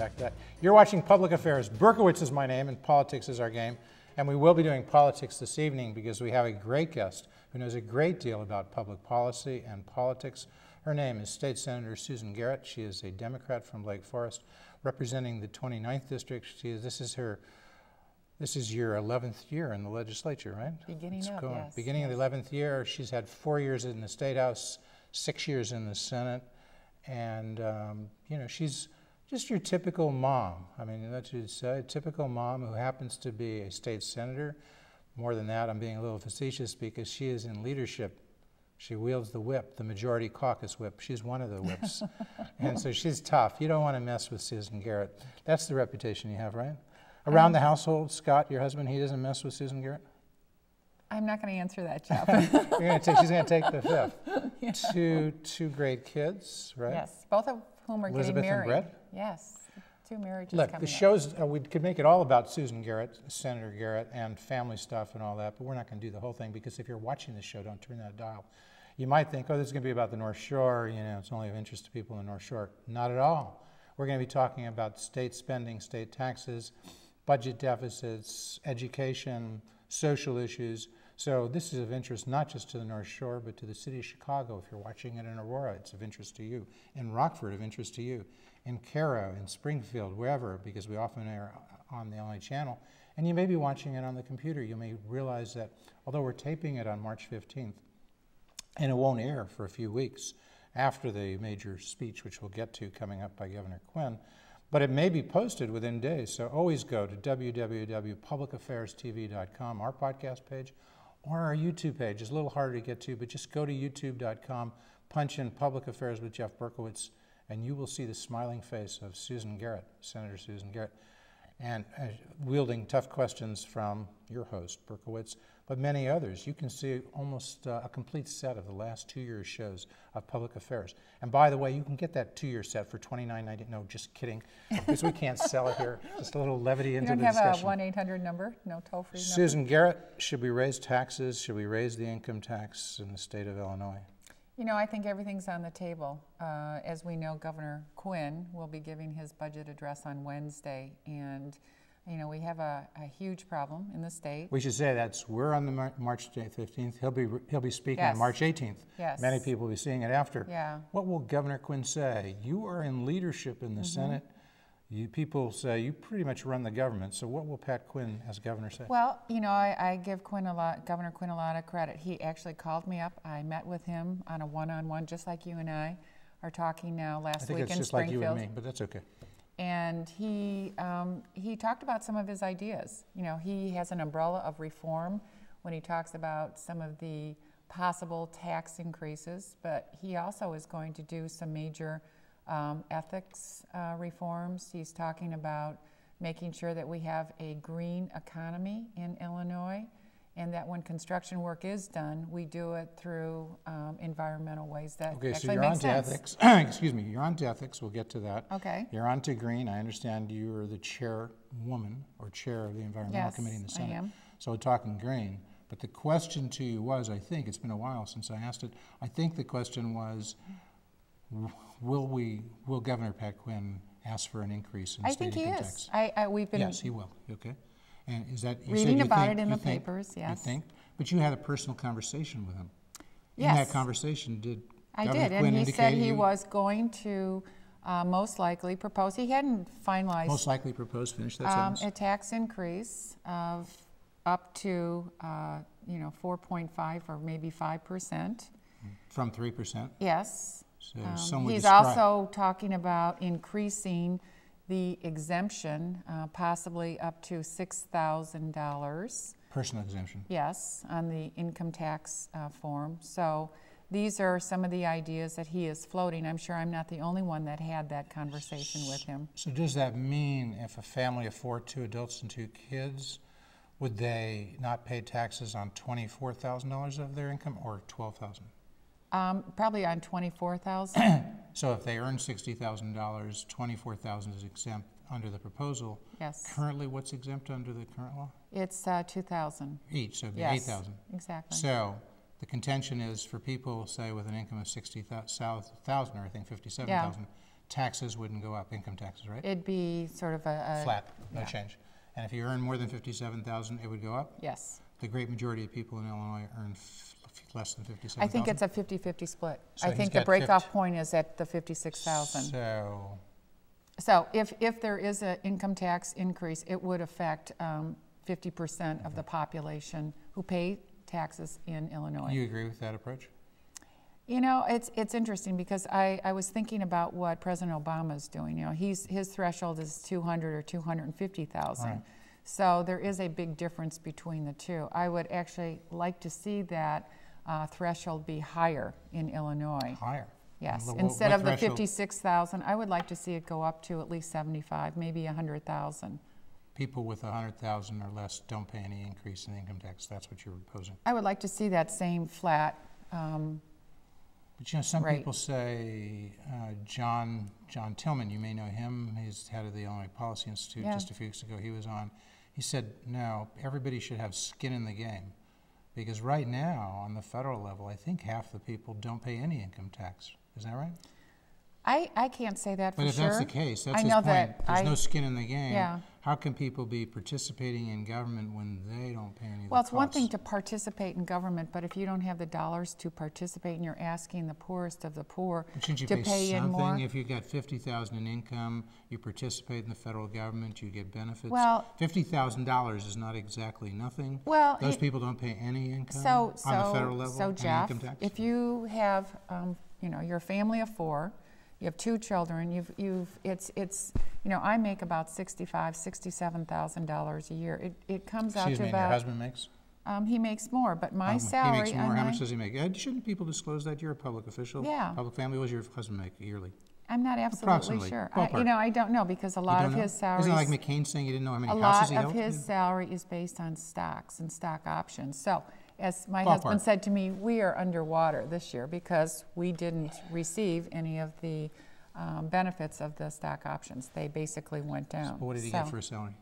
back to that. You're watching Public Affairs. Berkowitz is my name, and politics is our game. And we will be doing politics this evening because we have a great guest who knows a great deal about public policy and politics. Her name is State Senator Susan Garrett. She is a Democrat from Lake Forest, representing the 29th District. This is your 11th year in the legislature, right? Beginning of the 11th year. She's had 4 years in the State House, 6 years in the Senate, and you know, she's just your typical mom. I mean, that's what you'd say, a typical mom who happens to be a state senator. More than that, I'm being a little facetious because she is in leadership. She wields the whip, the majority caucus whip. She's one of the whips. And so she's tough. You don't want to mess with Susan Garrett. That's the reputation you have, right? Around the household, Scott, your husband, he doesn't mess with Susan Garrett? I'm not going to answer that, Jeff. She's going to take the fifth. Yeah. Two great kids, right? Yes, both of whom are Elizabeth getting married. And Brett? Yes, 2 marriages Look, coming the up. shows, we could make it all about Susan Garrett, Senator Garrett, and family stuff and all that, but we're not going to do the whole thing because if you're watching the show, don't turn that dial. You might think, oh, this is going to be about the North Shore, you know, it's only of interest to people in the North Shore. Not at all. We're going to be talking about state spending, state taxes, budget deficits, education, social issues. So this is of interest not just to the North Shore, but to the city of Chicago. If you're watching it in Aurora, it's of interest to you. In Rockford, of interest to you. In Cairo, in Springfield, wherever, because we often air on the LA channel. And you may be watching it on the computer. You may realize that although we're taping it on March 15th, and it won't air for a few weeks after the major speech, which we'll get to coming up by Governor Quinn, but it may be posted within days. So always go to www.publicaffairs.tv.com, our podcast page, or our YouTube page. It's a little harder to get to, but just go to youtube.com, punch in Public Affairs with Jeff Berkowitz, and you will see the smiling face of Susan Garrett, Senator Susan Garrett, and wielding tough questions from your host, Berkowitz, but many others. You can see almost a complete set of the last 2 years' shows of Public Affairs. And by the way, you can get that 2-year set for $29.90. No, just kidding, because we can't sell it here. Just a little levity into the discussion. You don't have a 1-800 number? No toll-free number? Susan Garrett, should we raise taxes? Should we raise the income tax in the state of Illinois? You know, I think everything's on the table. As we know, Governor Quinn will be giving his budget address on Wednesday, and you know, we have a huge problem in the state. We should say we're on the March 15th. He'll be speaking on March 18th. Yes. Many people will be seeing it after. Yeah. What will Governor Quinn say? You are in leadership in the Senate. You people say you pretty much run the government. So what will Pat Quinn as governor say? Well, you know, I give Governor Quinn a lot of credit. He actually called me up. I met with him on a one-on-one, just like you and I are talking now last week in Springfield. I think it's just like you and me, but that's okay. And he talked about some of his ideas. You know, he has an umbrella of reform when he talks about some of the possible tax increases, but he also is going to do some major ethics reforms. He's talking about making sure that we have a green economy in Illinois, and that when construction work is done, we do it through environmental ways that actually make sense. Okay, so you're on to ethics. Excuse me, you're on to ethics. We'll get to that. Okay. You're on to green. I understand you are the chairwoman or chair of the Environmental Committee in the Senate. I am. So we're talking green. But the question to you was, I think, it's been a while since I asked it, I think the question was, will Governor Pat Quinn ask for an increase in state income tax? I think he is. We've been... Yes, he will. Okay. And is that reading about it in the papers? Yes. You think? But you had a personal conversation with him. Yes. In that conversation, did Governor Quinn and he indicate said he was going to most likely propose. He hadn't finalized. Most likely propose. Finish that sentence. A tax increase of up to 4.5 or maybe 5%. From 3%. Yes. So he's also talking about increasing the exemption, possibly up to $6,000. Personal exemption. Yes, on the income tax form. So these are some of the ideas that he is floating. I'm sure I'm not the only one that had that conversation with him. So does that mean if a family of 4, 2 adults and 2 kids, would they not pay taxes on $24,000 of their income or $12,000? Probably on $24,000. So if they earn $60,000, $24,000 is exempt under the proposal. Yes. Currently, what's exempt under the current law? It's $2,000 each, so it'd be yes, $8,000. Exactly. So the contention is for people, say, with an income of $60,000, or I think $57,000, taxes wouldn't go up, income taxes, right? It'd be sort of a Flat, no yeah. change. And if you earn more than 57,000, it would go up? Yes. The great majority of people in Illinois earn less than 57,000? I think it's a 50-50 split. So I think the break-off point is at the 56,000. So if there is an income tax increase, it would affect 50% of the population who pay taxes in Illinois. You agree with that approach? You know, it's interesting because I was thinking about what President Obama is doing. You know, his threshold is 200 or 250,000. Right. So there is a big difference between the two. I would actually like to see that threshold be higher in Illinois. Higher? Yes. What Instead of the threshold? 56,000, I would like to see it go up to at least 75, maybe 100,000. People with 100,000 or less don't pay any increase in income tax. That's what you're proposing. I would like to see that same flat. But you know, some Right. people say John Tillman, you may know him. He's head of the Illinois Policy Institute. Yeah. Just a few weeks ago, he was on. He said, no, everybody should have skin in the game, because right now on the federal level, I think half the people don't pay any income tax. Is that right? I can't say that for But if sure. that's the case, that's I his know point. that There's no skin in the game. Yeah. How can people be participating in government when they don't pay any of the Well, costs? it's one thing to participate in government, but if you don't have the dollars to participate and you're asking the poorest of the poor But shouldn't you to pay pay in more. something? If you got 50,000 in income, you participate in the federal government, you get benefits. Well, $50,000 is not exactly nothing. Well, Those people don't pay any income So, on the federal level. so any Jeff, income tax? if you have, you know, you're a family of 4, you have 2 children, it's, you know, I make about $67,000 a year. It comes out Excuse to me, and your about. husband makes? He makes more, but my salary. He makes more. on How my- much does he make? Shouldn't people disclose that? You're a public official. Yeah. Public family. What does your husband make yearly? I'm not absolutely Approximately, sure. ballpark. You know, I don't know because a You lot don't of know? his salary. Isn't it like McCain saying he didn't know how many A houses lot he of held? his salary is based on stocks and stock options. So, as my Ballpark. husband said to me, we are underwater this year because we didn't receive any of the benefits of the stock options. They basically went down. But what did he get for a salary?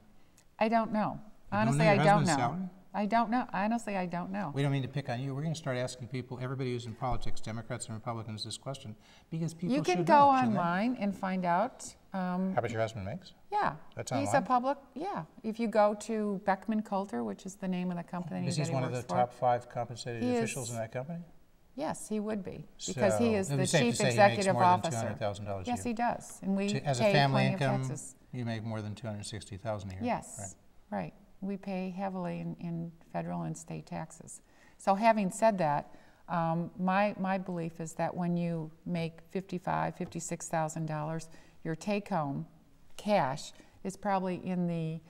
I don't know. You don't Honestly, know your I don't husband's know. salary? I don't know. Honestly, I don't know. We don't mean to pick on you. We're going to start asking people, everybody who's in politics, Democrats and Republicans, this question, because people You can should go know, shouldn't they? online and find out. How much your husband makes? Yeah. That's He's online? a public, yeah. If you go to Beckman Coulter, which is the name of the company Because that he's he one of works the for. top 5 compensated He officials is- in that company? Yes, he would be, because he is So, it'd the be safe to chief say he makes executive more than officer. $200,000 a Yes, year. he does, and we As a pay family plenty income, of taxes. you make more than $260,000 a year. Yes, right. We pay heavily in federal and state taxes. So having said that, my belief is that when you make $55,000, $56,000, your take-home cash is probably in the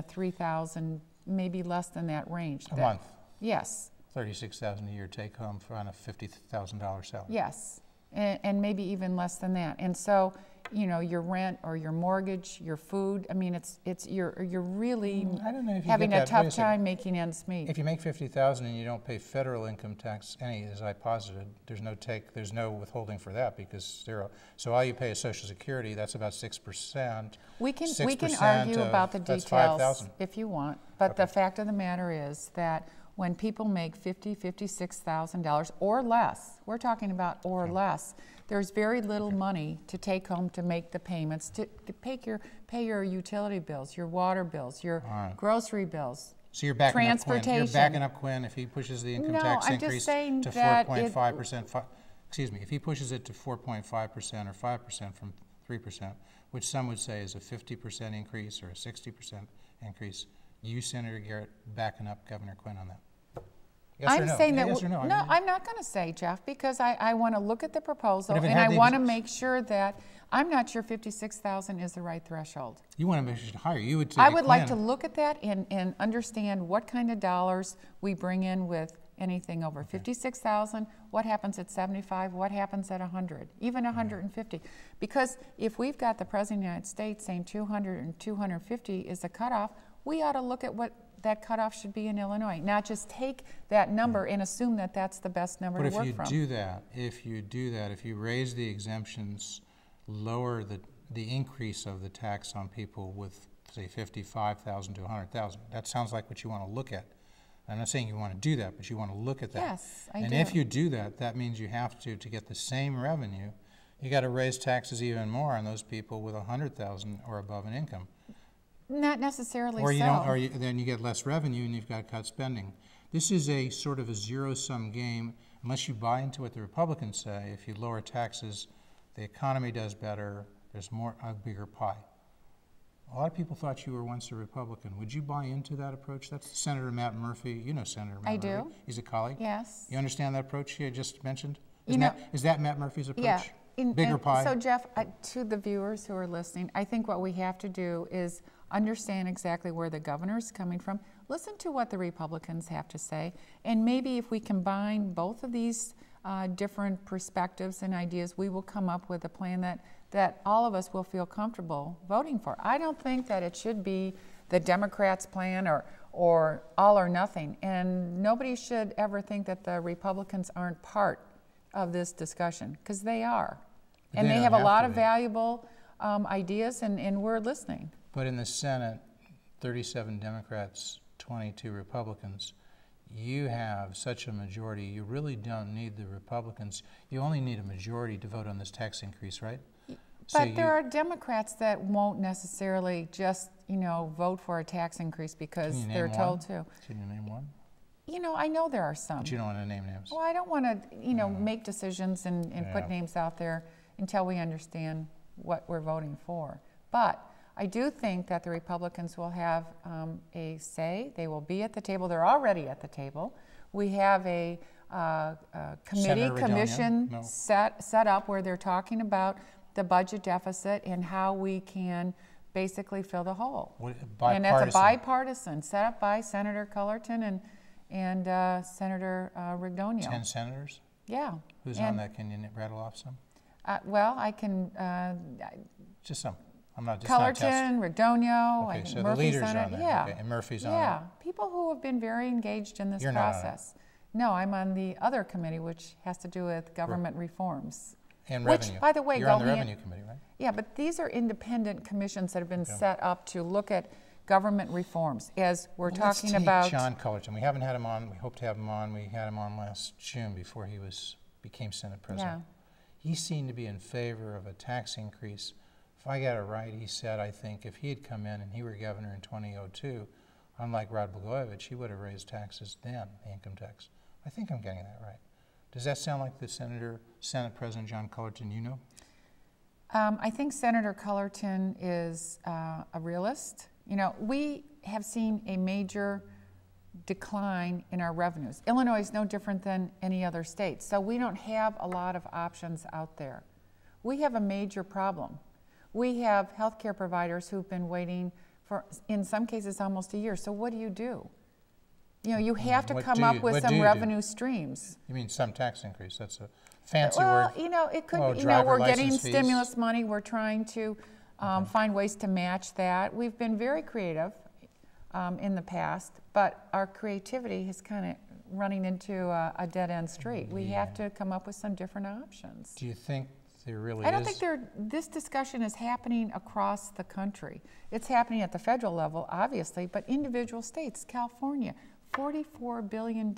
3,000, maybe less than that range. A month, Yes, $36,000 a year take home for on a $50,000 salary. yes, and maybe even less than that. And so, you know, your rent or your mortgage, your food, I mean, you're really I don't know if you having get a that. Wait tough second. time making ends meet. If you make $50,000 and you don't pay federal income tax, any, as I posited, there's no withholding for that because 0. So all you pay is Social Security. That's about 6%. We can 6% argue of- about the that's details 5,000. if you want, but the fact of the matter is that when people make $50,000, $56,000 or less, we're talking about or less, there's very little money to take home to make the payments, to pay your utility bills, your water bills, your grocery bills. So you're backing up Quinn. You're Transportation. backing up Quinn if he pushes the income No, tax I'm just increase saying to that 4.5%. Excuse me, if he pushes it to 4.5% or 5% from 3%, which some would say is a 50% increase or a 60% increase, you, Senator Garrett, backing up Governor Quinn on that? Yes or I'm no? saying that, yes or no? no, I'm not going to say, Jeff, because I want to look at the proposal But if it and had I the want to ex- make sure that, I'm not sure 56,000 is the right threshold. You want to make it higher. You would say I to would like to Quinn, look at that and understand what kind of dollars we bring in with anything over 56,000, what happens at 75, what happens at 100, even 150. Because if we've got the President of the United States saying 200 and 250 is the cutoff, we ought to look at what that cutoff should be in Illinois, not just take that number and assume that that's the best number But to work if from. you do that, if you raise the exemptions, lower the increase of the tax on people with, say, 55,000 to 100,000, that sounds like what you want to look at. I'm not saying you want to do that, but you want to look at that. Yes, I and do. if you do that, that means you have to get the same revenue, You got to raise taxes even more on those people with $100,000 or above in income. Not necessarily Or you so. don't, or then you get less revenue and you've got to cut spending. This is a sort of a zero-sum game unless you buy into what the Republicans say. If you lower taxes, the economy does better. There's a bigger pie. A lot of people thought you were once a Republican. Would you buy into that approach? That's Senator Matt Murphy. You know Senator Matt Murphy. I do. He's a colleague. Yes. You understand that approach you just mentioned? Is Is that Matt Murphy's approach? Yeah. Bigger pie? So Jeff, to the viewers who are listening, I think what we have to do is understand exactly where the governor's coming from. Listen to what the Republicans have to say. And maybe if we combine both of these different perspectives and ideas, we will come up with a plan that all of us will feel comfortable voting for. I don't think that it should be the Democrats' plan or all or nothing. And nobody should ever think that the Republicans aren't part of this discussion, because they are. And they have a lot of valuable ideas, and we're listening. But in the Senate, 37 Democrats, 22 Republicans, you have such a majority, you really don't need the Republicans. You only need a majority to vote on this tax increase, right? But there are Democrats that won't necessarily just, vote for a tax increase because they're told to. Can you name one? I know there are some. But you don't want to name names. Well, I don't want to, make decisions and put names out there until we understand what we're voting for. But I do think that the Republicans will have a say. They will be at the table. They're already at the table. We have a commission set up where they're talking about the budget deficit and how we can basically fill the hole. And that's a bipartisan, set up by Senator Cullerton and Senator Rigdonio. 10 senators? Yeah. Who's on that? Can you rattle off some? Well, I can. Just some. I'm not just Cullerton, Rigdonio, okay, so Murphy's the leaders on it. are on there. Yeah. Okay. And Murphy's on Yeah, people who have been very engaged in this process. No, I'm on the other committee, which has to do with government reforms. And revenue. Which, by the way, you're on the revenue committee, right? Yeah, but these are independent commissions that have been set up to look at government reforms. As we're talking about, let's take John Cullerton. We haven't had him on. We hope to have him on. We had him on last June before he became Senate President. Yeah. He seemed to be in favor of a tax increase. If I got it right, he said, I think if he had come in and he were governor in 2002, unlike Rod Blagojevich, he would have raised taxes then, the income tax. I think I'm getting that right. Does that sound like the Senate President John Cullerton you know? I think Senator Cullerton is a realist. We have seen a major decline in our revenues. Illinois is no different than any other state, so we don't have a lot of options out there. We have a major problem. We have healthcare providers who've been waiting for, in some cases, almost a year. So what do? You have to come up with some revenue streams. You mean some tax increase? That's a fancy word. Well, it could be. We're getting stimulus money. We're trying to find ways to match that. We've been very creative in the past, but our creativity is kind of running into a dead-end street. We have to come up with some different options. Do you think there really is? I don't think this discussion is happening across the country. It's happening at the federal level, obviously, but individual states, California, $44 billion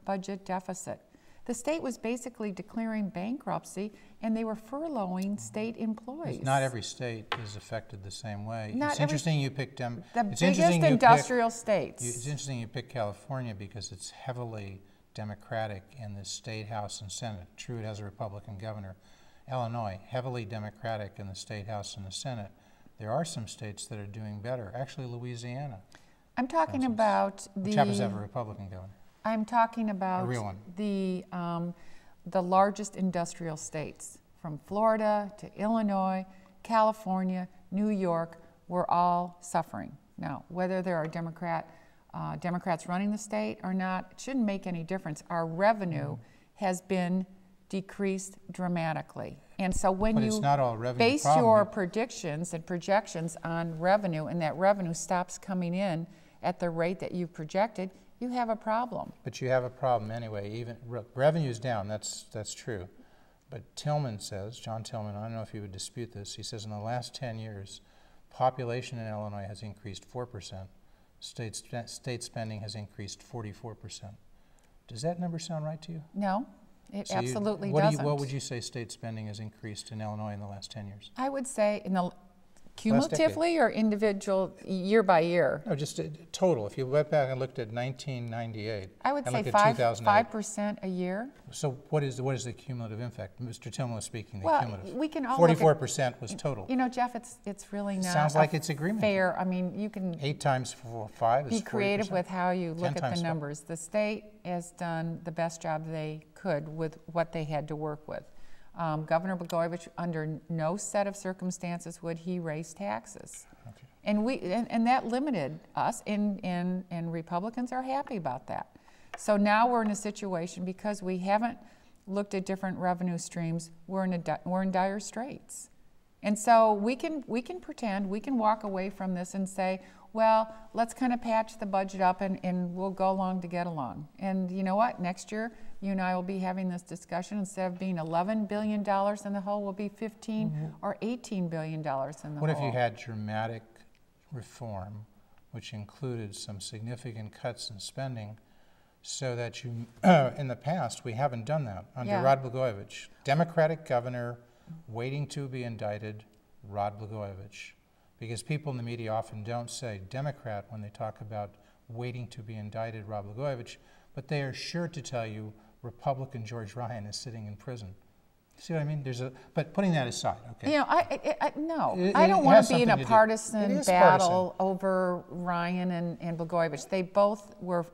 budget deficit. The state was basically declaring bankruptcy, and they were furloughing state employees. Not every state is affected the same way. Not it's interesting you picked them. The biggest industrial states. It's interesting you picked California because it's heavily Democratic in the state house and Senate. True, it has a Republican governor. Illinois, heavily Democratic in the state house and the Senate. There are some states that are doing better. Actually, Louisiana. I'm talking about which happens to have a Republican governor. I'm talking about the largest industrial states, from Florida to Illinois, California, New York. We're all suffering. Now, whether there are Democrats running the state or not, it shouldn't make any difference. Our revenue has been decreased dramatically. And so when you base your predictions and projections on revenue, and that revenue stops coming in at the rate that you've projected, you have a problem. But you have a problem anyway. Even revenue's down, that's true. But Tillman says, John Tillman, I don't know if he would dispute this, he says in the last 10 years, population in Illinois has increased 4%. State spending has increased 44%. Does that number sound right to you? No, It So absolutely what doesn't. what would you say state spending has increased in Illinois in the last 10 years? I would say cumulatively or individual year by year? No, just total. If you went back and looked at 1998 I would and say looked at 2008. 5% a year. So what is the cumulative impact? Mr. Tillman was speaking, the Well, cumulative. we can all 44% was total. You know, Jeff, it's really not Sounds like it's agreement. fair. I mean, you can 8 times 5 is be creative 40%. with how you 10 look at times the 5. numbers. The state has done the best job they could with what they had to work with. Governor Blagojevich, under no set of circumstances would he raise taxes. Okay. And that limited us, and Republicans are happy about that. So now we're in a situation, because we haven't looked at different revenue streams, we're in dire straits. And so we can pretend, we can walk away from this and say, well, let's kind of patch the budget up and we'll go along to get along. And you know what? Next year, you and I will be having this discussion. Instead of being $11 billion in the hole, we'll be $15 or $18 billion in the hole. What if you had dramatic reform, which included some significant cuts in spending, so that you, in the past, we haven't done that under Rod Blagojevich. Democratic governor waiting to be indicted, Rod Blagojevich. Because people in the media often don't say Democrat when they talk about waiting to be indicted, Rod Blagojevich, but they are sure to tell you Republican George Ryan is sitting in prison. See what I mean? But putting that aside, okay. You know, I don't want to be in a partisan battle over Ryan and Blagojevich. They both were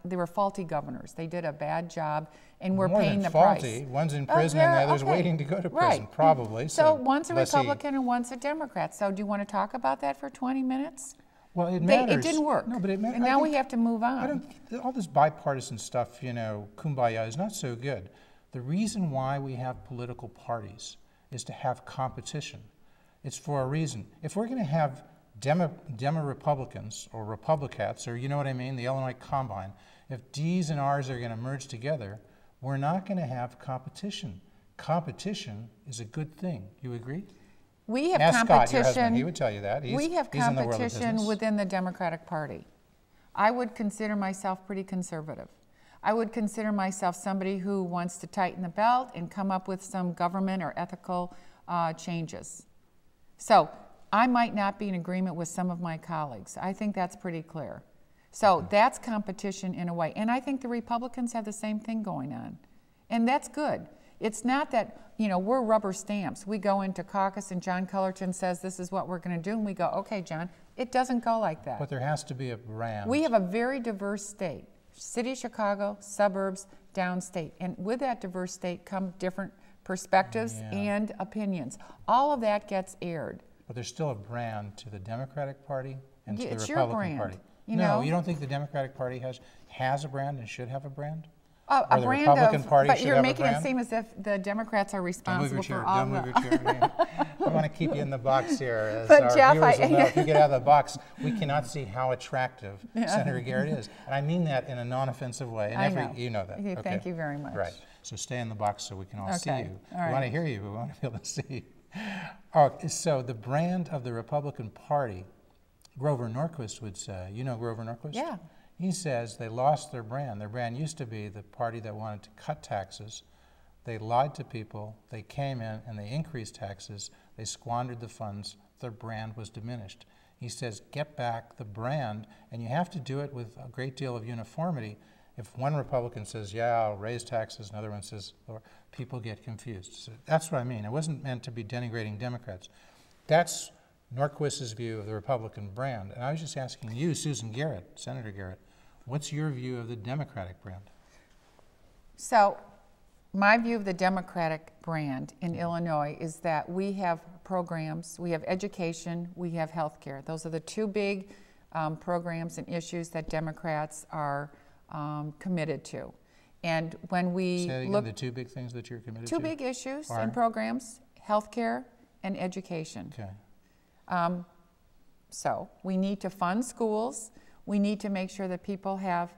they were faulty governors. They did a bad job, and we're paying the price. More than faulty. One's in prison and the other's waiting to go to prison, probably. So one's a Republican and one's a Democrat. So do you want to talk about that for 20 minutes? Well, it matters. It didn't work. No, but it matters. And now we have to move on. All this bipartisan stuff, you know, kumbaya, is not so good. The reason why we have political parties is to have competition. It's for a reason. If we're going to have Demo-Republicans or Republicats, or you know what I mean, the Illinois Combine, if D's and R's are going to merge together, we're not going to have competition. Competition is a good thing. You agree? We have Ask competition. Scott, your husband, he would tell you that. We have competition within the Democratic Party. I would consider myself pretty conservative. I would consider myself somebody who wants to tighten the belt and come up with some government or ethical changes. So I might not be in agreement with some of my colleagues. I think that's pretty clear. So that's competition in a way. And I think the Republicans have the same thing going on. And that's good. It's not that, you know, we're rubber stamps. We go into caucus and John Cullerton says this is what we're going to do, and we go, okay, John. It doesn't go like that. But there has to be a brand. We have a very diverse state. City of Chicago, suburbs, downstate. And with that diverse state come different perspectives and opinions. All of that gets aired. But there's still a brand to the Democratic Party and to the It's Republican your brand, Party. you No, know? you don't think the Democratic Party has a brand and should have a brand? A Or the brand Republican of, Party but should you're have a making it brand? seem as if the Democrats are responsible for all Don't move your chair. I want to keep you in the box here. As But our Jeff, viewers will know, if you get out of the box, we cannot see how attractive Senator Garrett is. And I mean that in a non-offensive way. And you know that. Okay, thank you very much. Right. So stay in the box so we can all see you. All We want to hear you, but we want to be able to see you. Oh, so the brand of the Republican Party, Grover Norquist would say, you know Grover Norquist? Yeah. He says they lost their brand. Their brand used to be the party that wanted to cut taxes. They lied to people. They came in and they increased taxes. They squandered the funds. Their brand was diminished. He says, get back the brand, and you have to do it with a great deal of uniformity. If one Republican says, yeah, I'll raise taxes, another one says, lower, people get confused. So that's what I mean. It wasn't meant to be denigrating Democrats. That's Norquist's view of the Republican brand. And I was just asking you, Susan Garrett, Senator Garrett, what's your view of the Democratic brand? So my view of the Democratic brand in Illinois is that we have programs, we have education, we have health care. Those are the two big programs and issues that Democrats are committed to. And when we look at the two big things that you're committed to? Two big issues and programs, health care and education. Okay. So we need to fund schools. We need to make sure that people have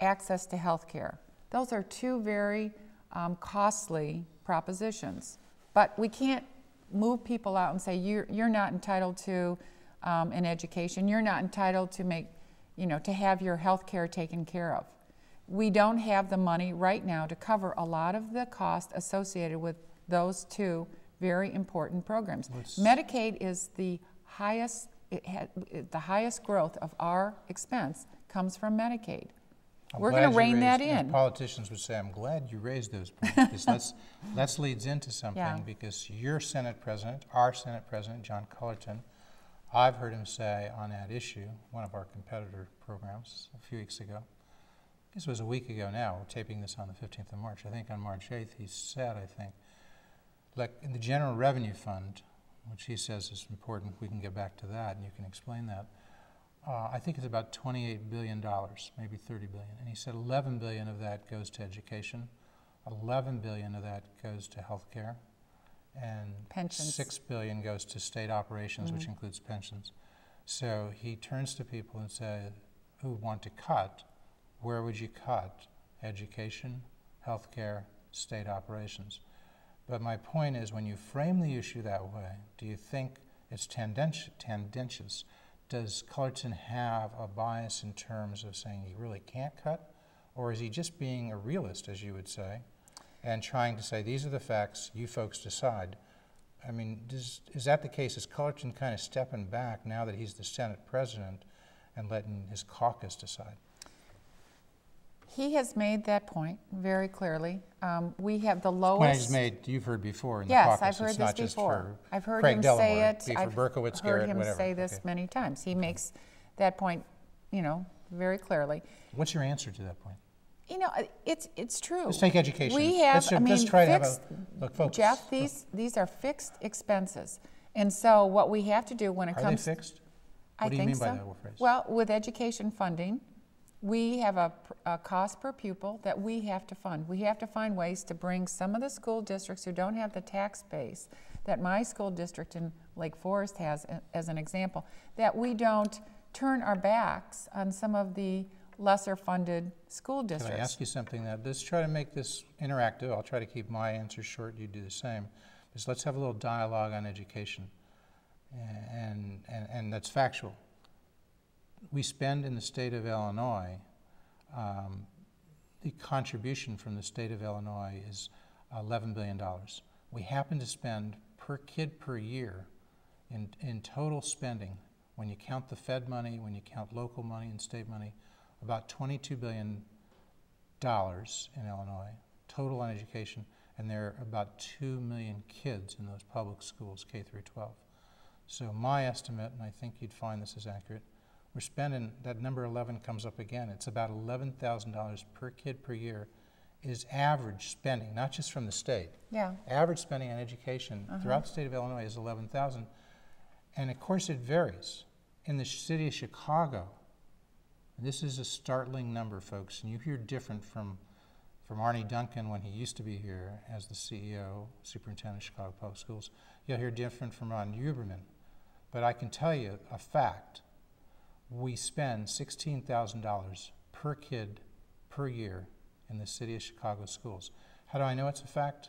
access to health care. Those are two very costly propositions. But we can't move people out and say, you're not entitled to an education. You're not entitled to to have your health care taken care of. we don't have the money right now to cover a lot of the cost associated with those two very important programs. Medicaid is the highest, the highest growth of our expense comes from Medicaid. We're going to rein that in. Politicians would say, I'm glad you raised those points, because that leads into something, because your Senate President, our Senate President, John Cullerton, I've heard him say on that issue, one of our competitor programs a few weeks ago, this was a week ago now, we're taping this on the 15th of March, I think on March 8th, he said, I think, like in the General Revenue Fund, which he says is important, we can get back to that and you can explain that, I think it's about $28 billion, maybe $30 billion. And he said 11 billion of that goes to education, 11 billion of that goes to health care, and pensions. 6 billion goes to state operations, which includes pensions. So he turns to people and says, who want to cut, where would you cut? Education, health care, state operations. But my point is, when you frame the issue that way, do you think it's tendentious? Does Cullerton have a bias in terms of saying he really can't cut? Or is he just being a realist, as you would say, and trying to say, these are the facts, you folks decide? I mean, is that the case? Is Cullerton kind of stepping back now that he's the Senate President and letting his caucus decide? He has made that point very clearly. We have the lowest. Point he's made, you've heard before in the yes, caucus. I've heard it's this not just before. For I've heard Craig him Delaware. say it. Be for I've Berkowitz, heard Garrett, him whatever. say this many times. He makes that point, you know, very clearly. What's your answer to that point? You know, it's true. Let's take education. We have, let's try fixed, to have a look, folks. Jeff, these are fixed expenses, and so what we have to do when it comes. Are they fixed? I What do you think mean so. by that phrase? Well, with education funding, we have a cost per pupil that we have to fund. We have to find ways to bring some of the school districts who don't have the tax base that my school district in Lake Forest has, as an example, that we don't turn our backs on some of the lesser funded school districts. Can I ask you something? Let's try to make this interactive. I'll try to keep my answers short. You do the same. Just let's have a little dialogue on education, and that's factual. We spend in the state of Illinois, the contribution from the state of Illinois is $11 billion. We happen to spend per kid per year in total spending, when you count the Fed money, when you count local money and state money, about $22 billion in Illinois, total on education, and there are about 2 million kids in those public schools, K through 12. So my estimate, and I think you'd find this is accurate, we're spending, that number 11 comes up again, it's about $11,000 per kid per year is average spending, not just from the state. Yeah. Average spending on education throughout the state of Illinois is $11,000. And of course it varies. In the city of Chicago, this is a startling number, folks, and you hear different from Arnie Duncan when he used to be here as the CEO, Superintendent of Chicago Public Schools. You'll hear different from Ron Huberman. But I can tell you a fact. We spend $16,000 per kid per year in the city of Chicago schools. How do I know it's a fact?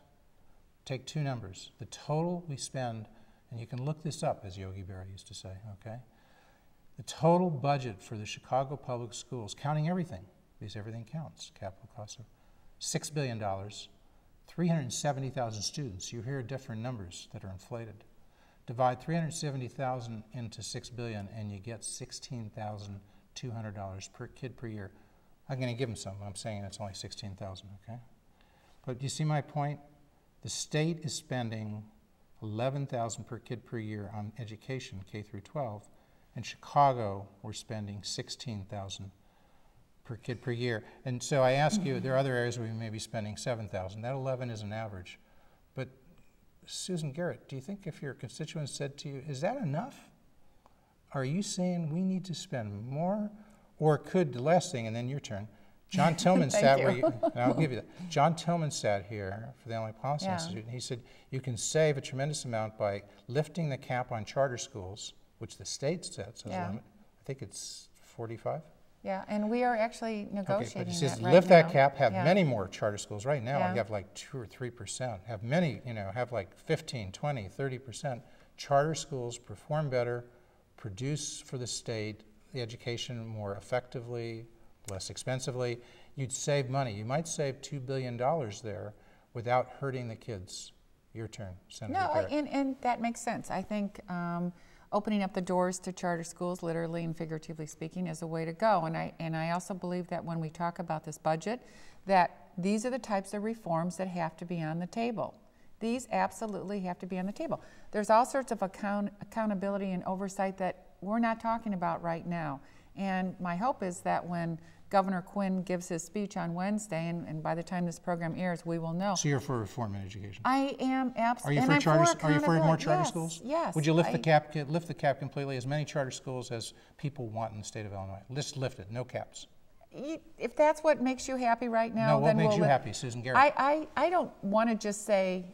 Take two numbers. The total we spend, and you can look this up, as Yogi Berra used to say, okay? The total budget for the Chicago public schools, counting everything, because everything counts, capital costs, $6 billion, 370,000 students. You hear different numbers that are inflated. Divide 370,000 into 6 billion and you get $16,200 per kid per year. I'm going to give them some. I'm saying it's only 16,000, okay? But you see my point? The state is spending 11,000 per kid per year on education, K through 12. In Chicago, we're spending 16,000 per kid per year. And so I ask you, there are other areas where we may be spending 7,000. That 11 is an average. But Susan Garrett, do you think if your constituents said to you, is that enough? Are you saying we need to spend more? Or could, the last thing, and then your turn, John Tillman sat where you, and I'll give you that. John Tillman sat here for the Illinois Policy Institute, and he said you can save a tremendous amount by lifting the cap on charter schools, which the state sets as a limit. I think it's 45. Yeah, and we are actually negotiating but he says that right lift now. that cap, have many more charter schools. Right now, Yeah. you have like 2 or 3%. Have many, have like 15, 20, 30%. Charter schools perform better, produce for the state the education more effectively, less expensively. You'd save money. You might save $2 billion there without hurting the kids. Your turn, Senator Garrett. And that makes sense. I think opening up the doors to charter schools, literally and figuratively speaking, is a way to go. And I also believe that when we talk about this budget, that these are the types of reforms that have to be on the table. These absolutely have to be on the table. There's all sorts of accountability and oversight that we're not talking about right now. And my hope is that when Governor Quinn gives his speech on Wednesday, and by the time this program airs, we will know. So you're for reform in education? I am absolutely. Are you for more charter schools? Yes. Would you lift the cap completely? As many charter schools as people want in the state of Illinois. Just lift it, no caps. If that's what makes you happy right now, no, what then makes we'll you happy, Susan Garrett? I don't want to just say,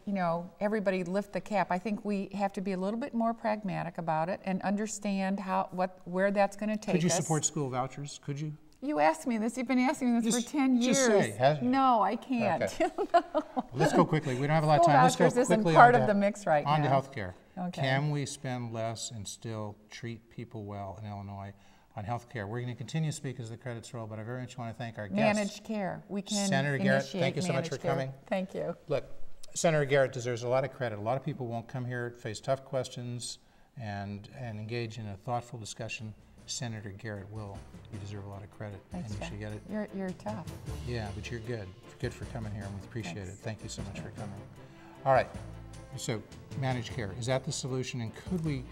everybody lift the cap. I think we have to be a little bit more pragmatic about it and understand where that's going to take us. Could you support school vouchers? Could you? You asked me this. You've been asking me this for 10 years. Just say. No, I can't. Okay. Let's go quickly. We don't have a lot of time. Let's go quickly isn't part of the mix right now. On to health care. Okay. Can we spend less and still treat people well in Illinois on health care? We're going to continue to speak as the credits roll, but I very much want to thank our guests. Managed care. We can Senator Garrett, thank you so much for coming. Thank you. Look, Senator Garrett deserves a lot of credit. A lot of people won't come here, face tough questions, and engage in a thoughtful discussion. Senator Garrett will. You deserve a lot of credit, Thanks, and you should get it. You're tough. Yeah, but you're good. Good for coming here, and we appreciate it. Thank you so much for coming. All right. So, managed care, is that the solution? And could we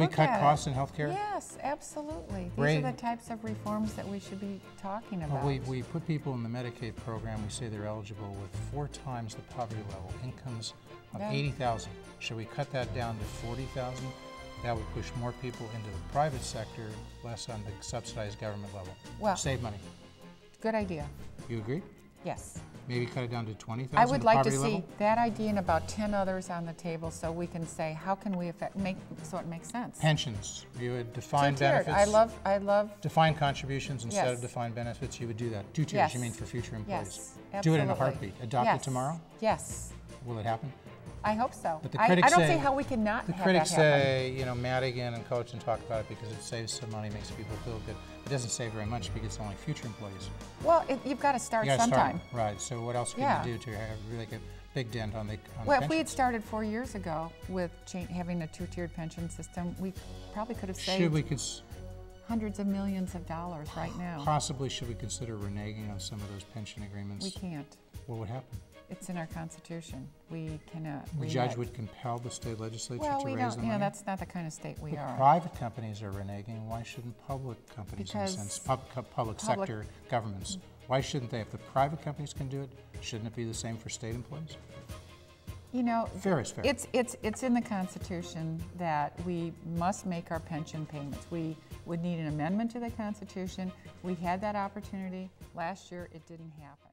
cut costs in healthcare? Yes, absolutely. These are the types of reforms that we should be talking about. Well, we put people in the Medicaid program. We say they're eligible with 4 times the poverty level, incomes of $80,000. Should we cut that down to $40,000? That would push more people into the private sector, less on the subsidized government level. Well, save money. Good idea. You agree? Yes. Maybe cut it down to $20,000. I would like to see that idea and about 10 others on the table, so we can say how can we so it makes sense. Pensions. You would define Two-tiered. benefits. I love. Defined contributions instead of defined benefits. You would do that. 2 tiers. Yes. You mean for future employees? Yes. Absolutely. Do it in a heartbeat. Adopt it tomorrow. Yes. Will it happen? I hope so. But the critics I don't see how we cannot have that happen. The critics say, Madigan and Coach and talk about it because it saves some money, makes people feel good. It doesn't save very much because it's only future employees. Well, you've got to start sometime. Right. So what else can you do to have really a big dent on the Well, if we had started 4 years ago with having a 2-tiered pension system, we probably could have saved hundreds of millions of dollars right now. Possibly should we consider reneging on some of those pension agreements? We can't. What would happen? It's in our Constitution. We cannot. The judge would compel the state legislature to raise the money? Well, we don't. That's not the kind of state we are. Private companies are reneging. Why shouldn't public companies, in a sense, public sector governments, why shouldn't they? If the private companies can do it, shouldn't it be the same for state employees? Fair is fair. It's in the Constitution that we must make our pension payments. We would need an amendment to the Constitution. We had that opportunity. Last year, it didn't happen.